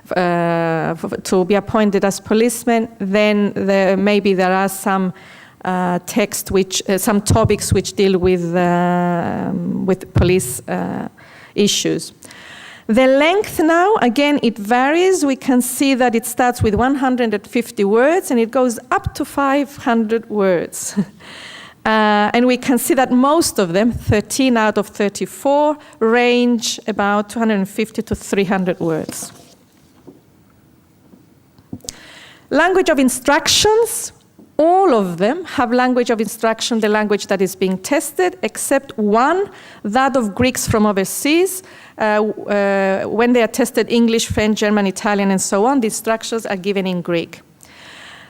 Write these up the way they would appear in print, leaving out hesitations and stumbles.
to be appointed as policemen, then maybe there are some some topics which deal with police issues. The length now, again, it varies. We can see that it starts with 150 words and it goes up to 500 words. And we can see that most of them, 13 out of 34, range about 250 to 300 words. Language of instructions. All of them have language of instruction, the language that is being tested, except one, that of Greeks from overseas. When they are tested English, French, German, Italian, and so on, the instructions are given in Greek.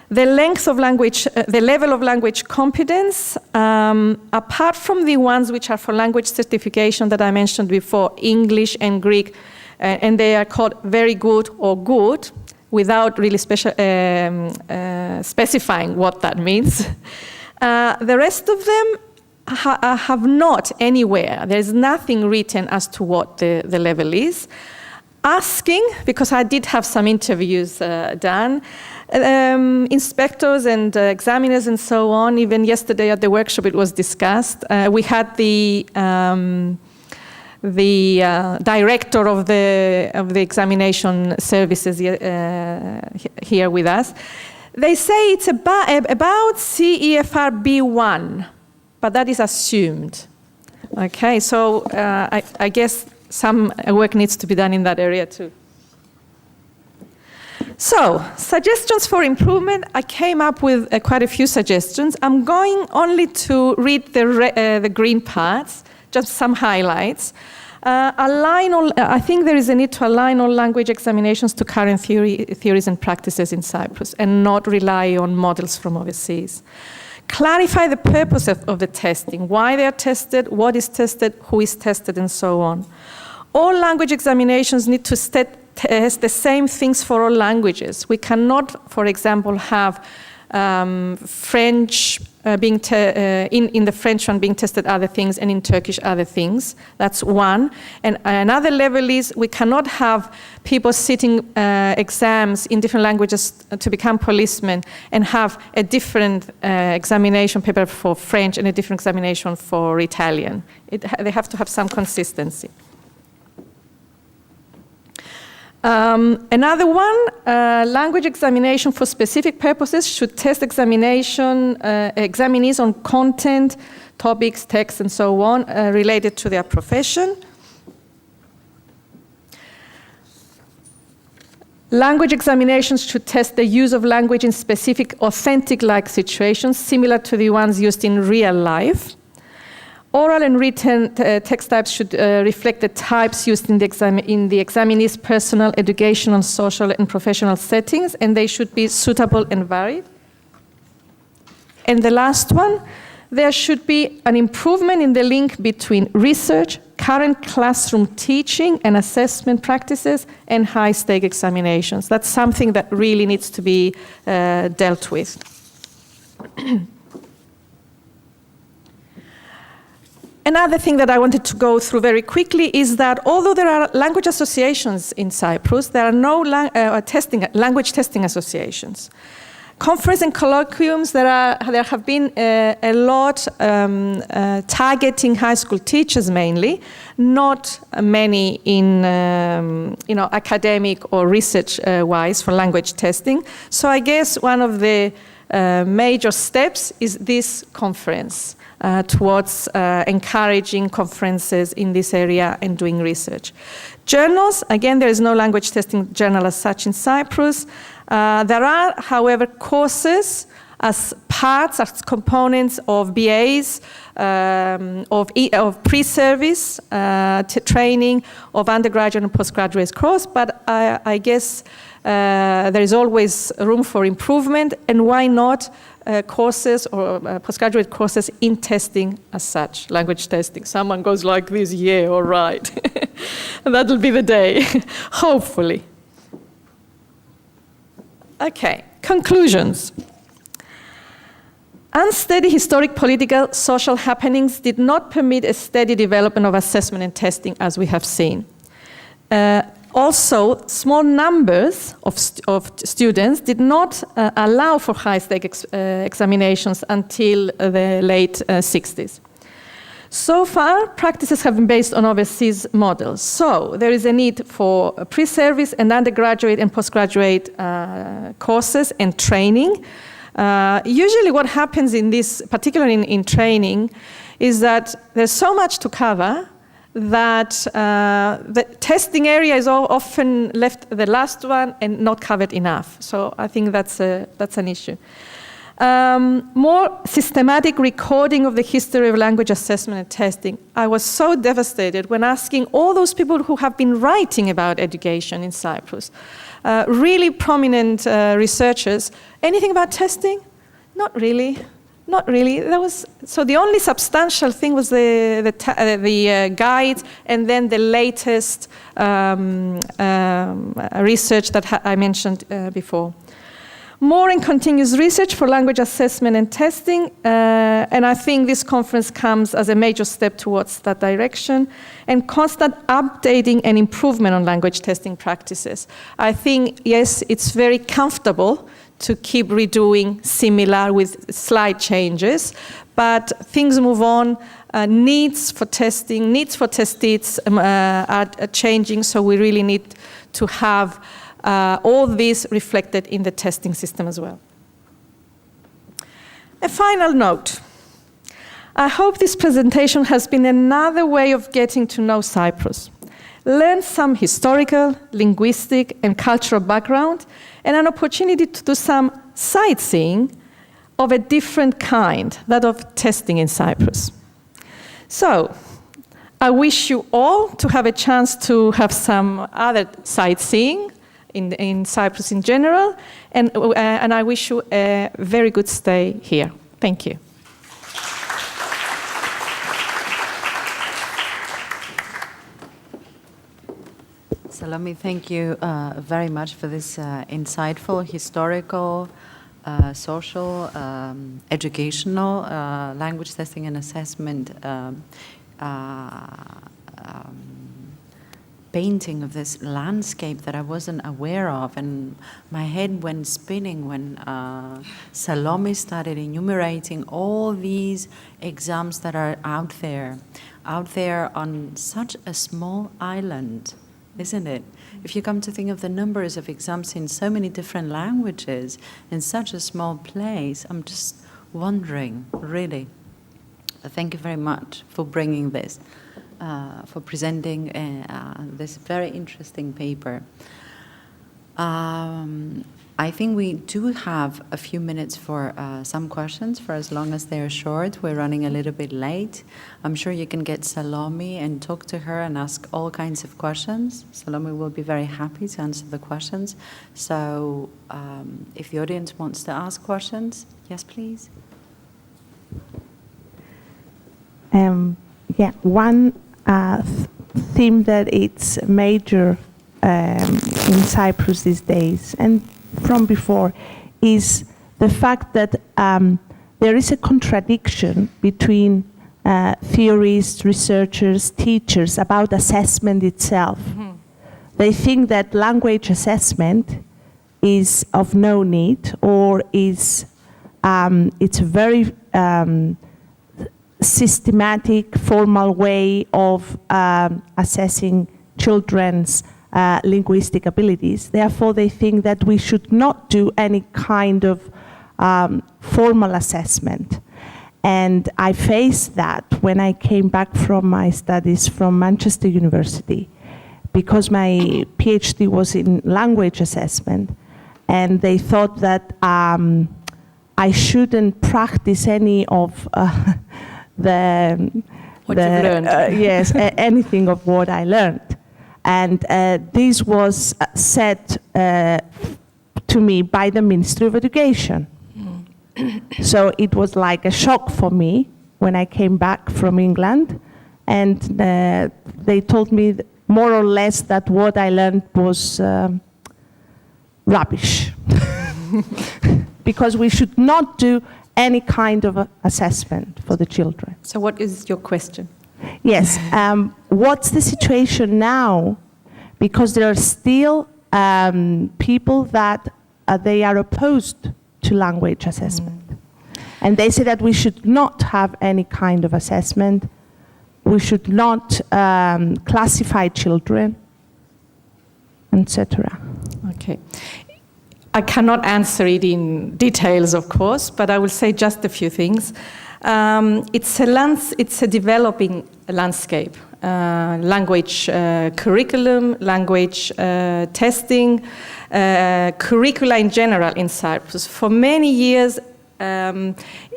The length of language, the level of language competence, apart from the ones which are for language certification that I mentioned before, English and Greek, and they are called very good or good, without really specifying what that means. The rest of them have not anywhere. There's nothing written as to what the level is. Asking, because I did have some interviews done, inspectors and examiners and so on, even yesterday at the workshop it was discussed. We had the director of the examination services here with us. They say it's about CEFR B1, but that is assumed. Okay, so I guess some work needs to be done in that area too. So, suggestions for improvement. I came up with quite a few suggestions. I'm going only to read the green parts, just some highlights. I think there is a need to align all language examinations to current theories and practices in Cyprus and not rely on models from overseas. Clarify the purpose of the testing, why they are tested, what is tested, who is tested, and so on. All language examinations need to test the same things for all languages. We cannot, for example, have French in the French one being tested other things and in Turkish other things. That's one. And another level is we cannot have people sitting exams in different languages to become policemen and have a different examination paper for French and a different examination for Italian. They have to have some consistency. Another one, language examination for specific purposes should test examinees on content, topics, texts, and so on related to their profession. Language examinations should test the use of language in specific authentic-like situations, similar to the ones used in real life. Oral and written text types should reflect the types used in the examinee's personal, educational, social, and professional settings, and they should be suitable and varied. And the last one, there should be an improvement in the link between research, current classroom teaching and assessment practices, and high-stake examinations. That's something that really needs to be dealt with. Another thing that I wanted to go through very quickly is that although there are language associations in Cyprus, there are no language testing associations. Conference and colloquiums, there have been a lot targeting high school teachers mainly, not many in academic or research-wise for language testing. So I guess one of the major steps is this conference. Towards encouraging conferences in this area and doing research. Journals, again, there is no language testing journal as such in Cyprus. There are, however, courses as parts, as components of BAs, of pre-service training, of undergraduate and postgraduate course, but I guess there is always room for improvement, and why not courses or postgraduate courses in testing as such, language testing. Someone goes like this, yeah, all right. And that'll be the day, hopefully. Okay, conclusions. Unsteady historic, political, social happenings did not permit a steady development of assessment and testing as we have seen. Also, small numbers of students did not allow for high-stake examinations until the late 60s. So far, practices have been based on overseas models. So there is a need for pre-service and undergraduate and postgraduate courses and training. Usually what happens in this, particularly in training, is that there's so much to cover that the testing area is often left the last one and not covered enough. So I think that's an issue. More systematic recording of the history of language assessment and testing. I was so devastated when asking all those people who have been writing about education in Cyprus, really prominent researchers, anything about testing? Not really. Not really. So the only substantial thing was the guide and then the latest research that I mentioned before. More and continuous research for language assessment and testing, and I think this conference comes as a major step towards that direction, and constant updating and improvement on language testing practices. I think, yes, it's very comfortable to keep redoing similar with slight changes, but things move on. Needs for testing, needs for test kits are changing, so we really need to have all this reflected in the testing system as well. A final note. I hope this presentation has been another way of getting to know Cyprus. Learn some historical, linguistic, and cultural background, and an opportunity to do some sightseeing of a different kind, that of testing in Cyprus. So, I wish you all to have a chance to have some other sightseeing in Cyprus in general, and I wish you a very good stay here. Thank you. Salomi, thank you very much for this insightful, historical, social, educational, language testing and assessment painting of this landscape that I wasn't aware of, and my head went spinning when Salomi started enumerating all these exams that are out there on such a small island, isn't it? If you come to think of the numbers of exams in so many different languages in such a small place, I'm just wondering, really. Thank you very much for bringing this. For presenting this very interesting paper. I think we do have a few minutes for some questions, for as long as they're short. We're running a little bit late. I'm sure you can get Salomi and talk to her and ask all kinds of questions. Salomi will be very happy to answer the questions. So if the audience wants to ask questions, yes, please. Yeah, one theme that it's major in Cyprus these days, and from before, is the fact that there is a contradiction between theorists, researchers, teachers about assessment itself. Mm-hmm. They think that language assessment is of no need, or is it's a very systematic, formal way of assessing children's linguistic abilities. Therefore, they think that we should not do any kind of formal assessment. And I faced that when I came back from my studies from Manchester University, because my PhD was in language assessment, and they thought that I shouldn't practice any of anything of what I learned. And this was said to me by the Ministry of Education. So it was like a shock for me when I came back from England, and they told me more or less that what I learned was rubbish. Because we should not do any kind of assessment for the children. So what is your question? Yes, what's the situation now? because there are still people that they are opposed to language assessment. And they say that we should not have any kind of assessment. We should not classify children, etc. Okay. I cannot answer it in details, of course, but I will say just a few things. It's a developing landscape. Language curriculum, language testing, curricula in general in Cyprus. For many years,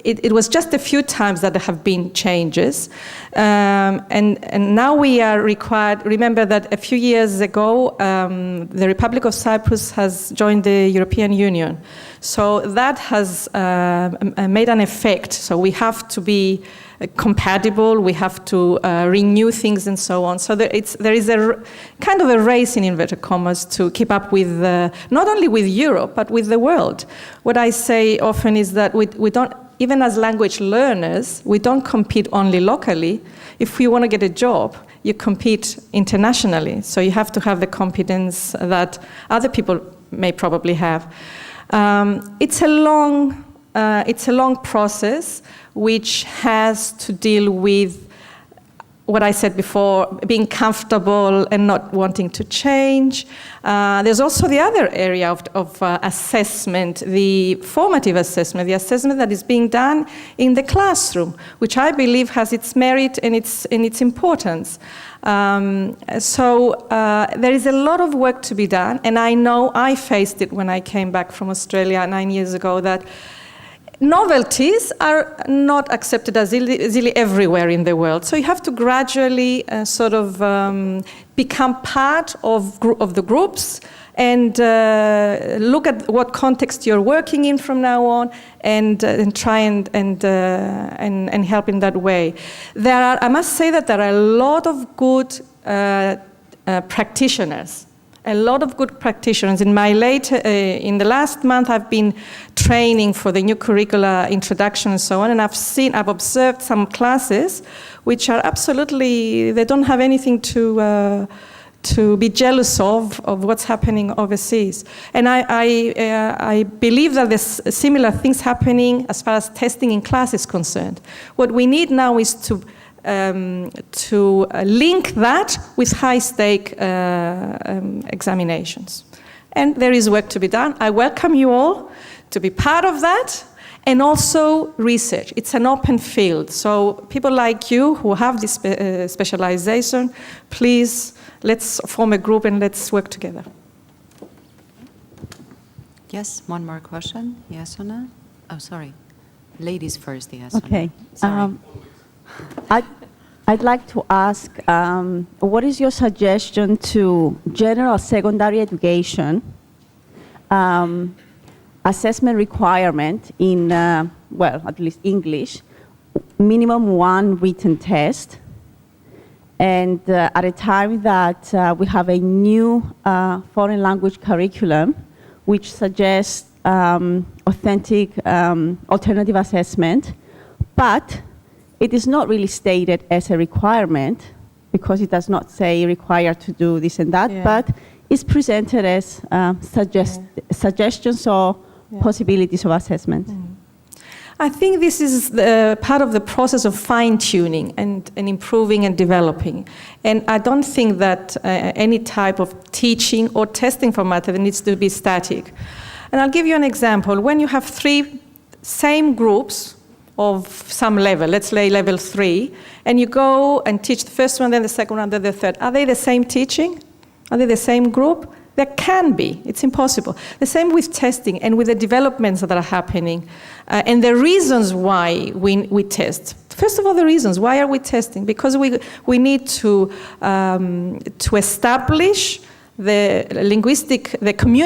it was just a few times that there have been changes. And now we are required, remember that a few years ago, the Republic of Cyprus has joined the European Union. So that has made an effect. So we have to be compatible, we have to renew things and so on. So there is a kind of a race in inverted commas to keep up with, not only with Europe, but with the world. What I say often is that we don't, even as language learners, we don't compete only locally. If you want to get a job, you compete internationally. So you have to have the competence that other people may probably have. It's a long process which has to deal with what I said before, being comfortable and not wanting to change. There's also the other area of assessment, the formative assessment, the assessment that is being done in the classroom, which I believe has its merit and its importance. So there is a lot of work to be done, and I know I faced it when I came back from Australia 9 years ago, that novelties are not accepted as easily everywhere in the world. So you have to gradually sort of become part of the groups and look at what context you're working in from now on, and try and help in that way. I must say that there are a lot of good practitioners. A lot of good practitioners. In the last month, I've been training for the new curricula introduction and so on, and I've observed some classes which are absolutely, they don't have anything to be jealous of what's happening overseas. And I believe that there's similar things happening as far as testing in class is concerned. What we need now is to link that with high-stake examinations. And there is work to be done. I welcome you all to be part of that, and also research. It's an open field. So people like you who have this specialization, please, let's form a group and let's work together. Yes, one more question. Yes or no? Oh, sorry. Ladies first, yes Okay. or no? Sorry. I'd like to ask, what is your suggestion to general secondary education assessment requirement in, well, at least English, minimum 1 written test, and at a time that we have a new foreign language curriculum which suggests authentic alternative assessment, but it is not really stated as a requirement, because it does not say required to do this and that, but it's presented as suggestions or possibilities of assessment. I think this is part of the process of fine-tuning and improving and developing. And I don't think that any type of teaching or testing format needs to be static. And I'll give you an example. When you have 3 same groups of some level, let's say level 3, and you go and teach the first one, then the second one, then the third. Are they the same teaching? Are they the same group? There can be. It's impossible. The same with testing and with the developments that are happening and the reasons why we test. First of all, the reasons. Why are we testing? Because we need to establish the community